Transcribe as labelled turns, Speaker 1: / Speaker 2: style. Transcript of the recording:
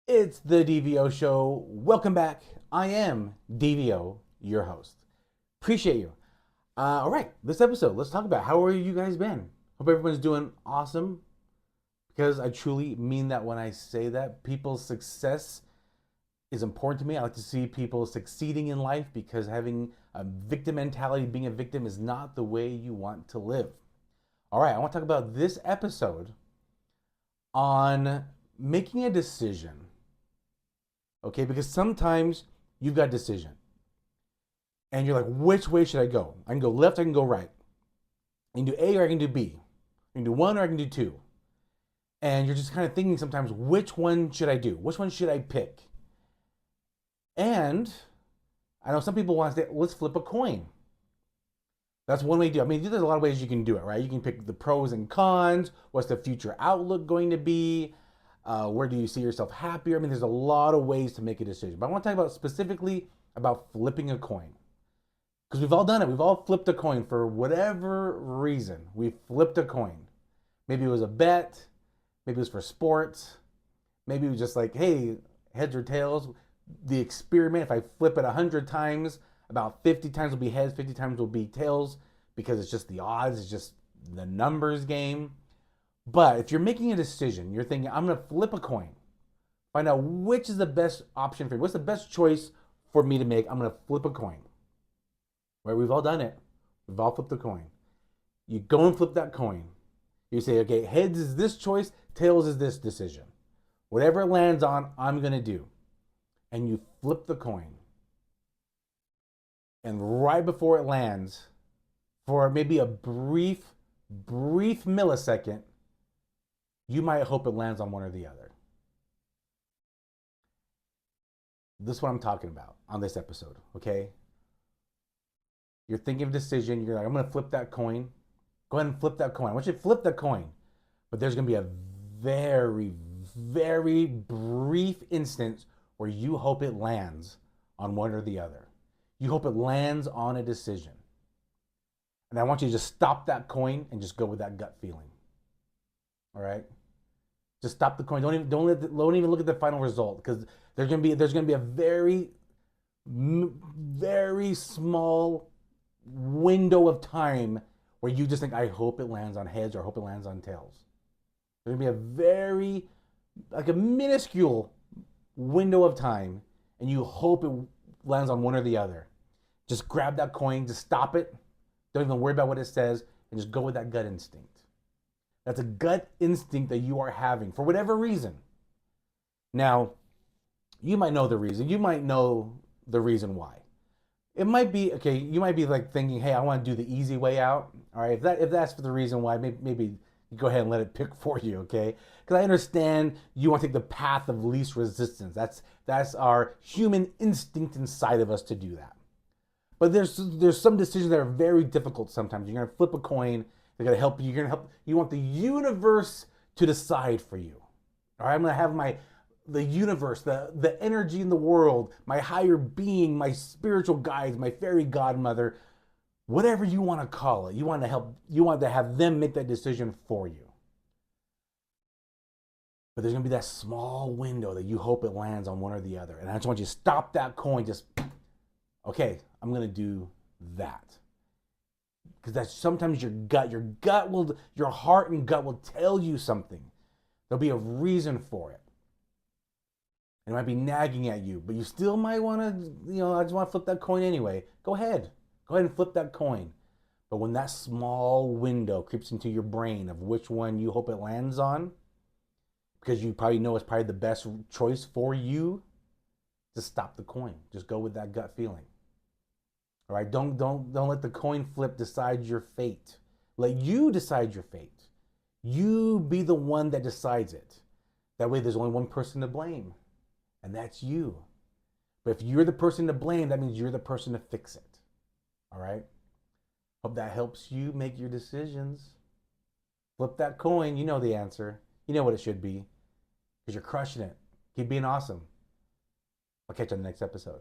Speaker 1: It's the DVO show. Welcome back. I am DVO, your host. Appreciate you. All right, this episode, let's talk about how are you guys been? Hope everyone's doing awesome because I truly mean that when I say that. People's success is important to me. I like to see people succeeding in life because having a victim mentality, being a victim, is not the way you want to live. All right, I want to talk about this episode on making a decision. Okay, because sometimes you've got a decision and you're like, which way should I go? I can go left, I can go right. I can do A or I can do B. I can do one or I can do two. And you're just kind of thinking sometimes, which one should I do? Which one should I pick? And I know some people want to say, let's flip a coin. That's one way to do it. I mean, there's a lot of ways you can do it, right? You can pick the pros and cons. What's the future outlook going to be? Where do you see yourself happier? I mean, there's a lot of ways to make a decision. But I want to talk about specifically about flipping a coin. Because we've all done it. We've all flipped a coin for whatever reason. We flipped a coin. Maybe it was a bet. Maybe it was for sports. Maybe it was just like, hey, heads or tails. The experiment, if I flip it 100 times, about 50 times will be heads, 50 times will be tails, because it's just the odds, it's just the numbers game. But if you're making a decision, you're thinking, I'm going to flip a coin, find out which is the best option for me. What's the best choice for me to make? I'm going to flip a coin. Right? We've all done it. We've all flipped a coin. You go and flip that coin. You say, okay, heads is this choice, tails is this decision. Whatever it lands on, I'm going to do. And you flip the coin. And right before it lands, for maybe a brief millisecond, you might hope it lands on one or the other. This is what I'm talking about on this episode, okay? You're thinking of a decision. You're like, I'm going to flip that coin. Go ahead and flip that coin. I want you to flip that coin. But there's going to be a very brief instance where you hope it lands on one or the other. You hope it lands on a decision. And I want you to just stop that coin and just go with that gut feeling. All right? Just stop the coin. Don't even look at the final result, because there's gonna be a very small window of time where you just think, I hope it lands on heads or I hope it lands on tails. There's gonna be a minuscule window of time, and you hope it lands on one or the other. Just grab that coin, just stop it. Don't even worry about what it says, and just go with that gut instinct. That's a gut instinct that you are having for whatever reason. Now, you might know the reason. You might know the reason why. It might be, okay, you might be like thinking, hey, I want to do the easy way out. All right, if that's for the reason why, maybe you go ahead and let it pick for you, okay? Because I understand you want to take the path of least resistance. That's our human instinct inside of us to do that. But there's some decisions that are very difficult sometimes. You're going to flip a coin. They're going to help you. You want the universe to decide for you. All right, I'm going to have the universe, the energy in the world, my higher being, my spiritual guides, my fairy godmother, whatever you want to call it. You want to have them make that decision for you. But there's going to be that small window that you hope it lands on one or the other. And I just want you to stop that coin. Just, okay, I'm going to do that. Because that's sometimes your heart and gut will tell you something. There'll be a reason for it. It might be nagging at you, but you still might want to, I just want to flip that coin anyway. Go ahead and flip that coin. But when that small window creeps into your brain of which one you hope it lands on, because you probably know it's probably the best choice for you, just stop the coin. Just go with that gut feeling. All right, don't let the coin flip decide your fate. Let you decide your fate. You be the one that decides it. That way there's only one person to blame, and that's you. But if you're the person to blame, that means you're the person to fix it. All right? Hope that helps you make your decisions. Flip that coin, you know the answer. You know what it should be, because you're crushing it. Keep being awesome. I'll catch you on the next episode.